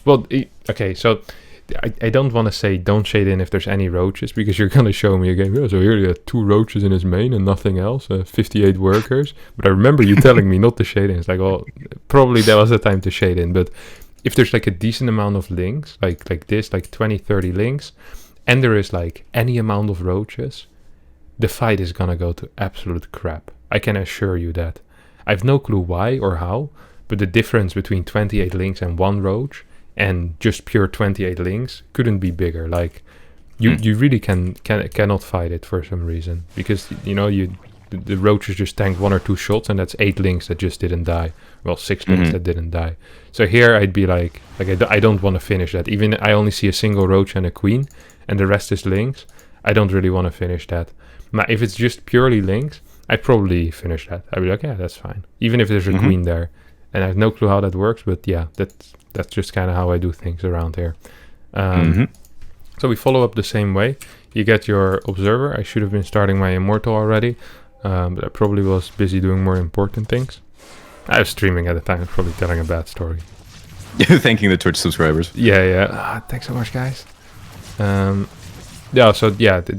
well, okay, so I don't want to say don't shade in if there's any roaches, because you're going to show me again, oh, so here you have 2 roaches in his main and nothing else, 58 workers. But I remember you telling me not to shade in. It's like, well, probably that was the time to shade in. But if there's like a decent amount of links, like this, like 20, 30 links, and there is like any amount of roaches, the fight is going to go to absolute crap. I can assure you that. I have no clue why or how, but the difference between 28 links and 1 roach and just pure 28 links couldn't be bigger. Like, you really cannot fight it for some reason, because the roaches just tanked 1 or 2 shots, and that's 8 links that just didn't die. Well, 6 links that didn't die. So here I'd be like I don't want to finish that. Even I only see a single roach and a queen, and the rest is links. I don't really want to finish that. Now, if it's just purely links, I'd probably finish that. I'd be like, yeah, that's fine. Even if there's a queen there. And I have no clue how that works, but yeah, that's just kind of how I do things around here. So we follow up the same way. You get your observer. I should have been starting my immortal already, but I probably was busy doing more important things. I was streaming at the time, probably telling a bad story. Thanking the Twitch subscribers. Yeah. Thanks so much, guys. This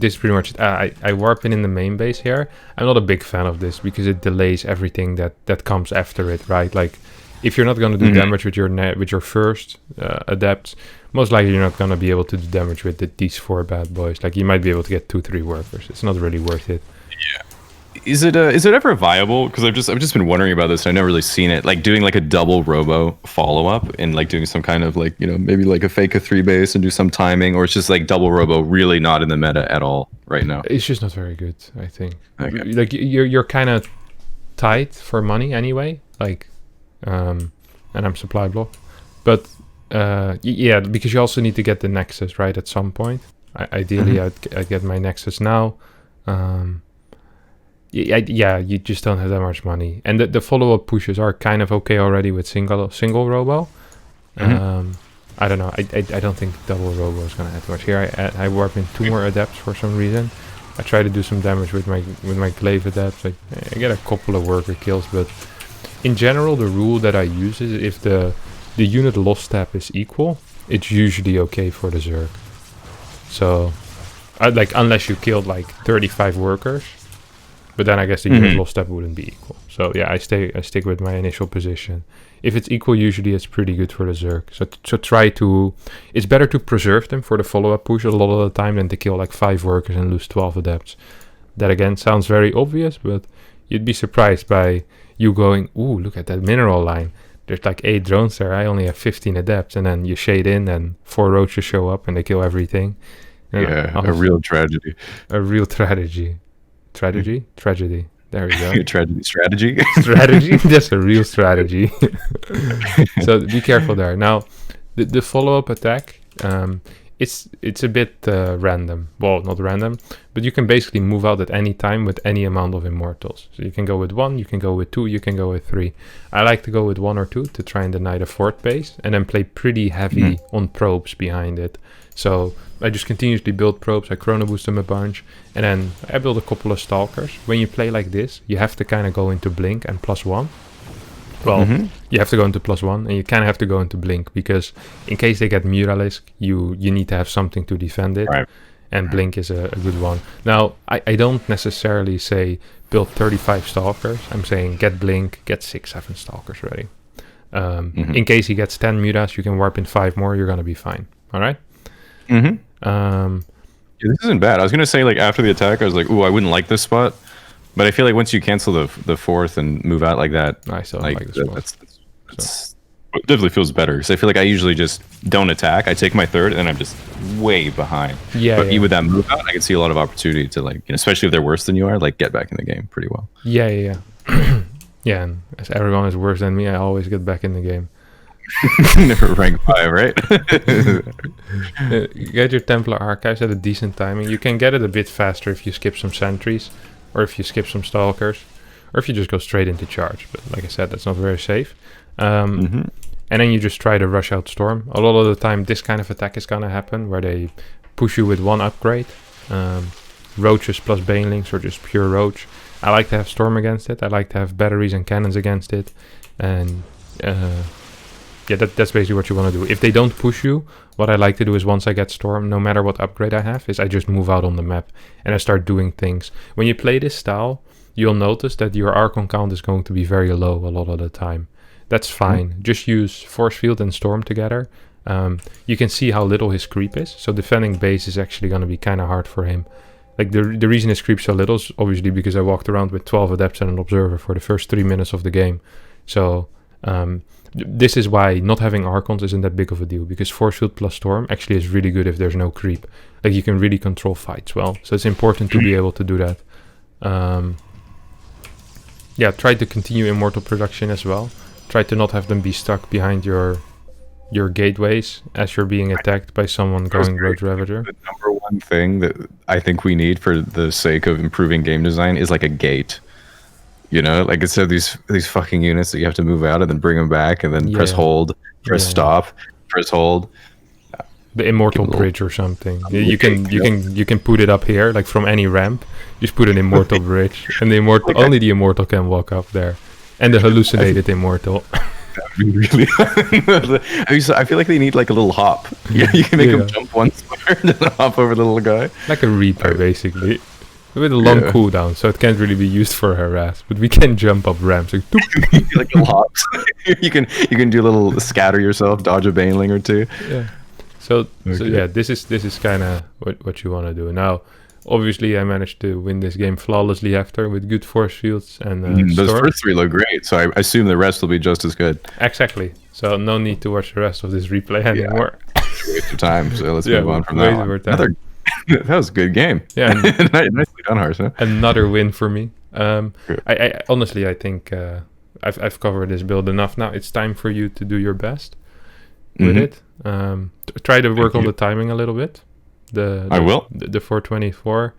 is pretty much it. I warp in the main base here. I'm not a big fan of this because it delays everything that comes after it, right? Like, if you're not going to do damage with your first adepts, most likely you're not going to be able to do damage with these 4 bad boys. Like, you might be able to get 2-3 workers. It's not really worth it. Yeah. Is it ever viable? Because I've just been wondering about this. I've never really seen it. Like, doing like a double robo follow up and like doing some kind of like, maybe like a fake a 3 base and do some timing, or it's just like double robo really not in the meta at all right now. It's just not very good, I think. Okay. Like, you're kind of tight for money anyway. Like, and I'm supply block, but because you also need to get the nexus right at some point. Ideally, I'd get my nexus now. You just don't have that much money, and the follow-up pushes are kind of okay already with single robo. I don't know. I don't think double robo is gonna add much here. I warp in 2 more adepts for some reason. I try to do some damage with my glaive adepts. I get a couple of worker kills, but in general, the rule that I use is if the unit lost step is equal, it's usually okay for the Zerg. So, unless you killed like 35 workers. But then I guess the unit lost step wouldn't be equal. So yeah, I stick with my initial position. If it's equal, usually it's pretty good for the Zerg. So try to... It's better to preserve them for the follow-up push a lot of the time than to kill like 5 workers and lose 12 adepts. That again sounds very obvious, but you'd be surprised by you going, ooh, look at that mineral line. There's like 8 drones there. I only have 15 adepts. And then you shade in and 4 roaches show up and they kill everything. A real tragedy. A real tragedy. Tragedy. There we go. Strategy. That's a real strategy. So be careful there. Now, the follow-up attack, it's a bit random. Well, not random, but you can basically move out at any time with any amount of immortals. So you can go with 1, you can go with 2, you can go with 3. I like to go with 1 or 2 to try and deny the 4th base, and then play pretty heavy on probes behind it. So I just continuously build probes, I chrono boost them a bunch, and then I build a couple of stalkers. When you play like this, you have to kind of go into blink and +1. Well, you have to go into +1, and you kind of have to go into blink, because in case they get Muralisk, you need to have something to defend it, right. And blink is a good one. Now, I don't necessarily say build 35 stalkers. I'm saying get blink, get 6-7 stalkers ready. In case he gets 10 Muras, you can warp in 5 more, you're going to be fine. All right? This isn't bad. I was gonna say, like, after the attack, I was like, "Ooh, I wouldn't like this spot," but I feel like once you cancel the 4th and move out like that, I still like this spot. That's it definitely feels better, because I feel like I usually just don't attack. I take my 3rd, and then I'm just way behind. But with that move out, I can see a lot of opportunity to, like, especially if they're worse than you are, like, get back in the game pretty well. Yeah. Yeah, and as everyone is worse than me, I always get back in the game. Never rank 5, right? You get your Templar Archives at a decent timing. You can get it a bit faster if you skip some sentries, or if you skip some stalkers, or if you just go straight into charge. But like I said, that's not very safe. And then you just try to rush out Storm. A lot of the time, this kind of attack is gonna happen, where they push you with 1 upgrade. Roaches plus Banelings, or just pure Roach. I like to have Storm against it. I like to have batteries and cannons against it. And... yeah, that's basically what you want to do. If they don't push you, what I like to do is once I get Storm, no matter what upgrade I have, is I just move out on the map and I start doing things. When you play this style, you'll notice that your Archon count is going to be very low a lot of the time. That's fine. Just use Force Field and Storm together. You can see how little his creep is. So defending base is actually going to be kind of hard for him. Like the reason his creep's so little is obviously because I walked around with 12 Adepts and an Observer for the first 3 minutes of the game. So this is why not having Archons isn't that big of a deal, because Force Field plus Storm actually is really good if there's no creep. Like you can really control fights well. So it's important to be able to do that. Yeah, try to continue Immortal production as well. Try to not have them be stuck behind your gateways as you're being attacked by someone going Road Ravager. The number one thing that I think we need for the sake of improving game design is like a gate. You know, like instead of these fucking units that you have to move out and then bring them back and then press hold, press stop, press hold. The Immortal Bridge or something. You can put it up here, like from any ramp. Just put an Immortal Bridge, and only the Immortal can walk up there, and the hallucinated Immortal. Really, I feel like they need like a little hop. Yeah, you can make them jump one square and then hop over the little guy. Like a Reaper, basically, with a long cooldown, so it can't really be used for harass. But we can jump up ramps, like, like little hops. you can do a little scatter yourself, dodge a baneling or two. Yeah. So yeah, this is kind of what you want to do. Now, obviously, I managed to win this game flawlessly after with good force fields and those Storm. first 3 look great. So I assume the rest will be just as good. Exactly. So no need to watch the rest of this replay anymore. It's a waste of time. So let's move on from that. That was a good game. Yeah, nicely done, Harstem. Another win for me. I honestly, I think I've covered this build enough now. It's time for you to do your best with it. Try to work on the timing a little bit. I will. The 424.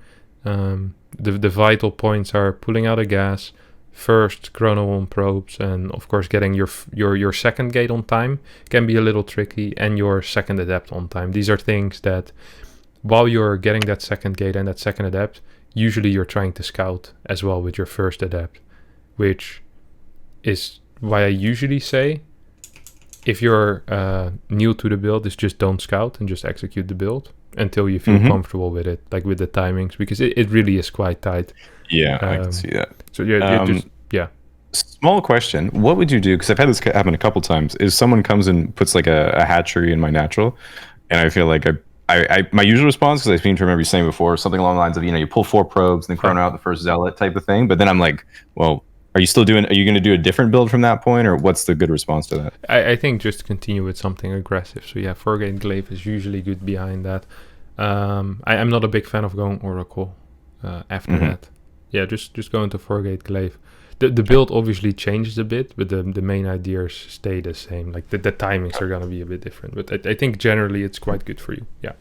The vital points are pulling out a gas, first chrono on probes, and of course getting your second gate on time can be a little tricky, and your second adept on time. These are things that while you're getting that second gate and that second adept, usually you're trying to scout as well with your first adept, which is why I usually say if you're new to the build, is just don't scout and just execute the build until you feel comfortable with it, like with the timings, because it really is quite tight. Yeah, I can see that. So yeah. Small question: what would you do? Because I've had this happen a couple times. Is someone comes and puts like a hatchery in my natural, and I feel like I my usual response, because I seem to remember you saying before, something along the lines of, you pull 4 probes and then chrono out the first zealot type of thing. But then I'm like, well, are you going to do a different build from that point, or what's the good response to that? I think just continue with something aggressive. So yeah, 4-gate glaive is usually good behind that. I'm not a big fan of going Oracle after that. Yeah, just go into 4-gate glaive. The build obviously changes a bit, but the main ideas stay the same. Like the timings are gonna be a bit different, but I think generally it's quite good for you. Yeah.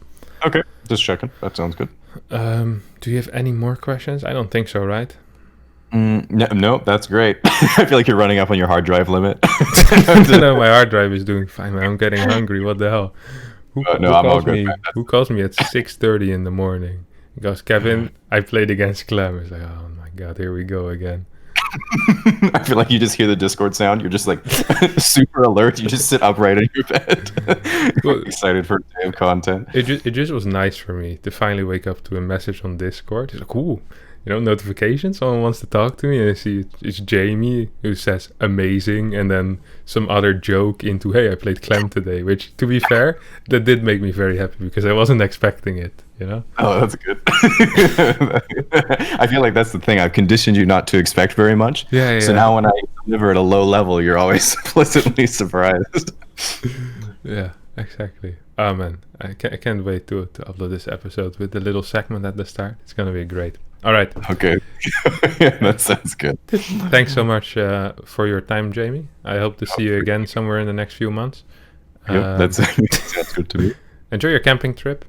Okay, just checking. That sounds good. Do you have any more questions? I don't think so, right? No, that's great. I feel like you're running up on your hard drive limit. No, my hard drive is doing fine, man. I'm getting hungry. What the hell? I'm all good. Who calls me at 6:30 in the morning? He goes, Kevin, I played against Clem. It's like, oh my god, here we go again. I feel like you just hear the Discord sound. You're just like super alert. You just sit upright in your bed, excited for a day of content. It just was nice for me to finally wake up to a message on Discord. It's like, cool. Notification, someone wants to talk to me, and I see it's Jamie who says amazing, and then some other joke into, hey, I played Clem today, which, to be fair, that did make me very happy because I wasn't expecting it, Oh, that's good. I feel like that's the thing. I've conditioned you not to expect very much. Yeah. So now when I deliver at a low level, you're always pleasantly surprised. Yeah, exactly. Oh man, I can't wait to upload this episode with the little segment at the start. It's gonna be great. All right. Okay. That sounds good. Thanks so much for your time, Jamie. I hope to see you again somewhere in the next few months. That sounds good to me. Enjoy your camping trip.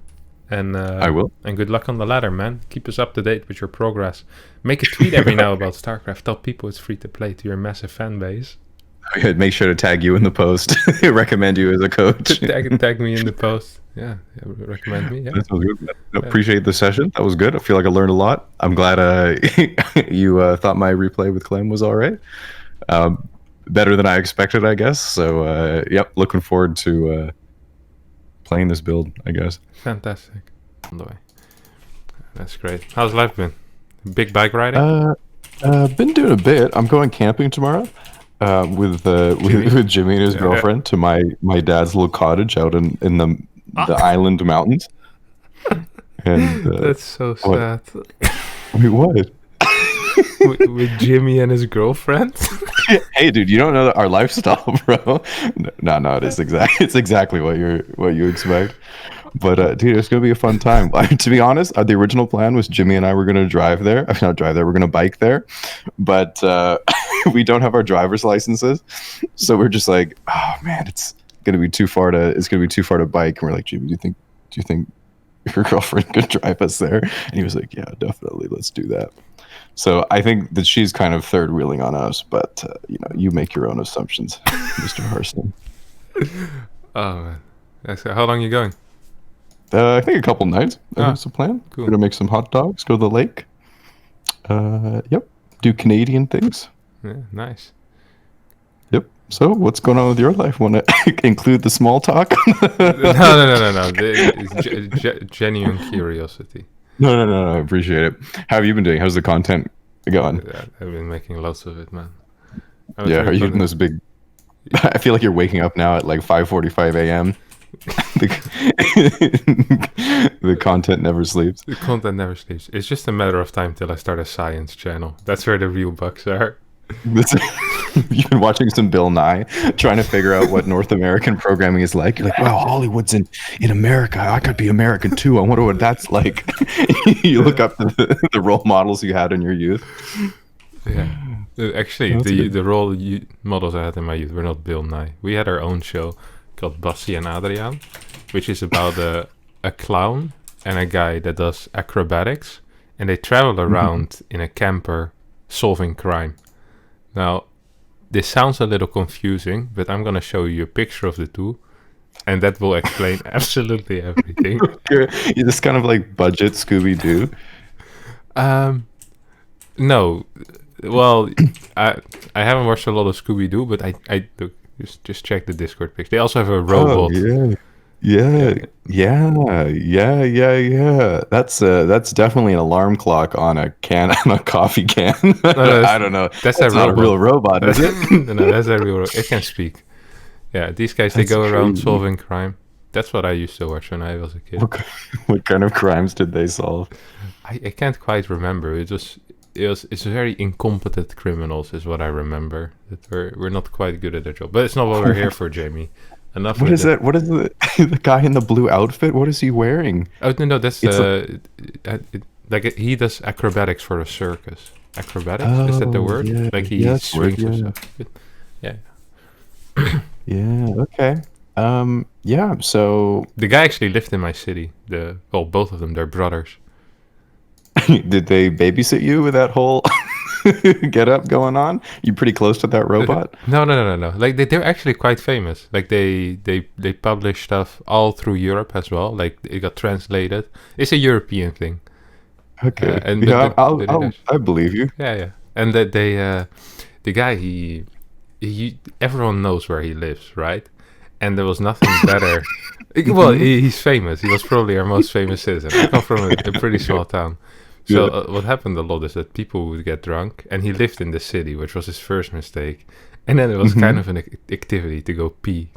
And I will. And good luck on the ladder, man. Keep us up to date with your progress. Make a tweet every now about StarCraft. Tell people it's free to play to your massive fan base. Make sure to tag you in the post. Recommend you as a coach. Tag me in the post. Yeah, recommend me. Yeah. That sounds good. Appreciate the session. That was good. I feel like I learned a lot. I'm glad you thought my replay with Clem was all right. better than I expected, I guess. So yep, looking forward to playing this build, I guess. Fantastic. On the way. That's great. How's life been? Big bike riding? Been doing a bit. I'm going camping tomorrow with Jimmy? with Jimmy and his Yeah. girlfriend to my dad's little cottage out in the island mountains. And That's so what? sad. Wait, what? with Jimmy and his girlfriend? Hey, dude, you don't know our lifestyle, bro. No, it's exactly what you expect. But dude, it's gonna be a fun time. To be honest, the original plan was Jimmy and I were gonna drive there. I mean, not drive there. We're gonna bike there, but we don't have our driver's licenses, so we're just like, oh man, it's gonna be too far to bike. And we're like, Jimmy, do you think your girlfriend could drive us there? And he was like, yeah, definitely, let's do that. So I think that she's kind of third wheeling on us, but you make your own assumptions, Mr. Harstem. Oh man. How long are you going? I think a couple nights. That's the plan. Cool. We're gonna make some hot dogs, go to the lake. Yep. Do Canadian things. Yeah, nice. Yep. So what's going on with your life? Want to include the small talk? No. It's genuine curiosity. No. I appreciate it. How have you been doing? How's the content going? Yeah, I've been making lots of it, man. Yeah, are you getting those big? I feel like you're waking up now at like 5:45 a.m. The content never sleeps. The content never sleeps. It's just a matter of time till I start a science channel. That's where the real bucks are. You've been watching some Bill Nye, trying to figure out what North American programming is like. You're like, wow, Hollywood's in America. I could be American too. I wonder what that's like. You look up the role models you had in your youth. Yeah. Actually, the role models I had in my youth were not Bill Nye. We had our own show called Bassie and Adriaan, which is about a clown and a guy that does acrobatics, and they travel around in a camper solving crime. Now, this sounds a little confusing, but I'm going to show you a picture of the two, and that will explain absolutely everything. You're just kind of like budget Scooby-Doo. No. Well, I haven't watched a lot of Scooby-Doo, but I just check the Discord picture. They also have a robot. Oh, yeah. That's definitely an alarm clock on a coffee can. I don't know. That's not a real robot, is it? No, that's a real robot. It can speak. Yeah, these guys, they go around solving crime. That's what I used to watch when I was a kid. What kind of crimes did they solve? I can't quite remember. It's very incompetent criminals is what I remember. That we're not quite good at their job. But it's not what we're here for, Jamie. Enough. What is that? What is the guy in the blue outfit? What is he wearing? Oh no, that's he does acrobatics for a circus. Acrobatics, is that the word? Yeah. Like he swings and stuff. Yeah. Yeah. Okay. Yeah. So The guy actually lived in my city. Both of them, they're brothers. did they babysit you with that whole get up going on? You pretty close to that robot? No. Like they're actually quite famous. Like they publish stuff all through Europe as well. Like it got translated. It's a European thing. Okay. And I believe you. Yeah. And that the guy he everyone knows where he lives, right? And there was nothing better. Well, he's famous. He was probably our most famous citizen. I come from a pretty small town. So what happened a lot is that people would get drunk, and he lived in the city, which was his first mistake. And then it was kind of an activity to go pee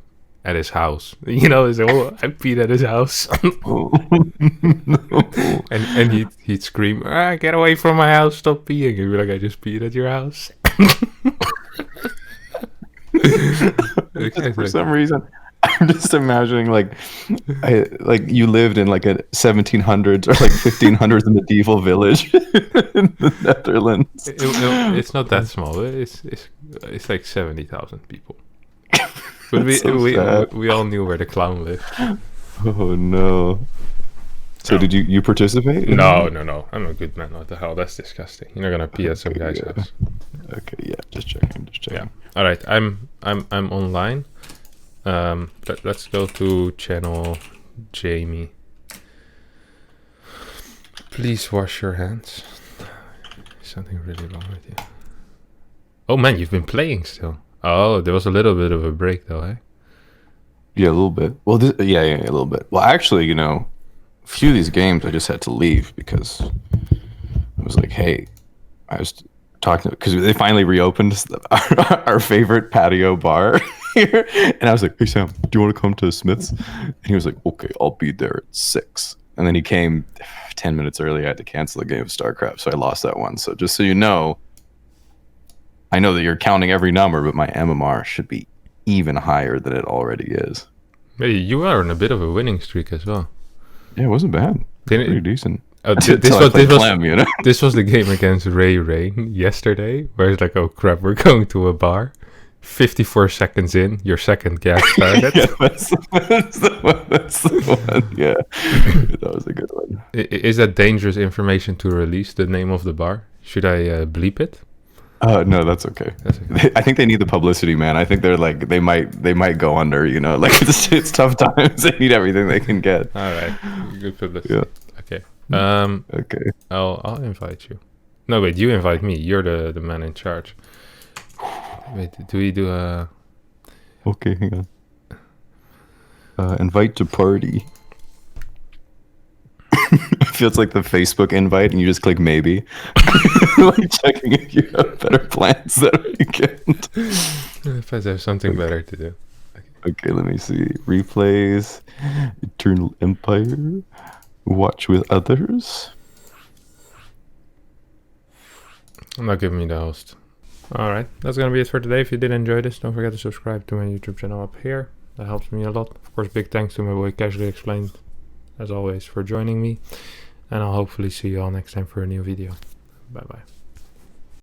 at his house. You know, he's like, oh, I peed at his house. and he'd scream, get away from my house, stop peeing. And he'd be like, I just peed at your house. For some reason, I'm just imagining like you lived in like a 1700s or like 1500s medieval village in the Netherlands. It's not that small. It's like 70,000 people. But we all knew where the clown lived. Oh no. So did you participate? No. I'm a good man. What the hell? That's disgusting. You're not gonna pee at some guy's house. Okay, yeah, just checking. Yeah. All right, I'm online. Let's go to channel Jamie. Please wash your hands. Something really wrong with you. Oh man, you've been playing still. Oh, there was a little bit of a break though, eh? Yeah, a little bit. Well, yeah, a little bit. Well, actually, a few of these games I just had to leave because I was like, hey, I was talking because they finally reopened our favorite patio bar here, and I was like, hey Sam, do you want to come to Smith's? And he was like, okay, I'll be there at 6. And then he came 10 minutes early. I had to cancel the game of StarCraft, so I lost that one. So just so you know, I know that you're counting every number, but my MMR should be even higher than it already is. Hey, you are on a bit of a winning streak as well. Yeah, it wasn't bad. Didn't Pretty it- decent. this Until I was played Clem, this was the game against Ray Rain yesterday, where it's like, oh crap, we're going to a bar. 54 seconds in, your second gas started. Yeah, that's the one. That's the one. Yeah, that was a good one. Is that dangerous information to release, the name of the bar? Should I bleep it? No, that's okay. That's okay. I think they need the publicity, man. I think they're like they might go under. Like it's tough times. They need everything they can get. All right, good publicity. Yeah. Okay. Okay. I'll invite you. No, wait, you invite me. You're the man in charge. Wait, do we do a... Okay, hang on. Invite to party. Feels like the Facebook invite, and you just click maybe, like checking if you have better plans that weekend. If I have something better to do. Okay, let me see. Replays, Eternal Empire, watch with others. I'm not giving me the host. Alright, that's gonna be it for today. If you did enjoy this, don't forget to subscribe to my YouTube channel up here. That helps me a lot. Of course, big thanks to my boy Casually Explained, as always, for joining me. And I'll hopefully see you all next time for a new video. Bye bye.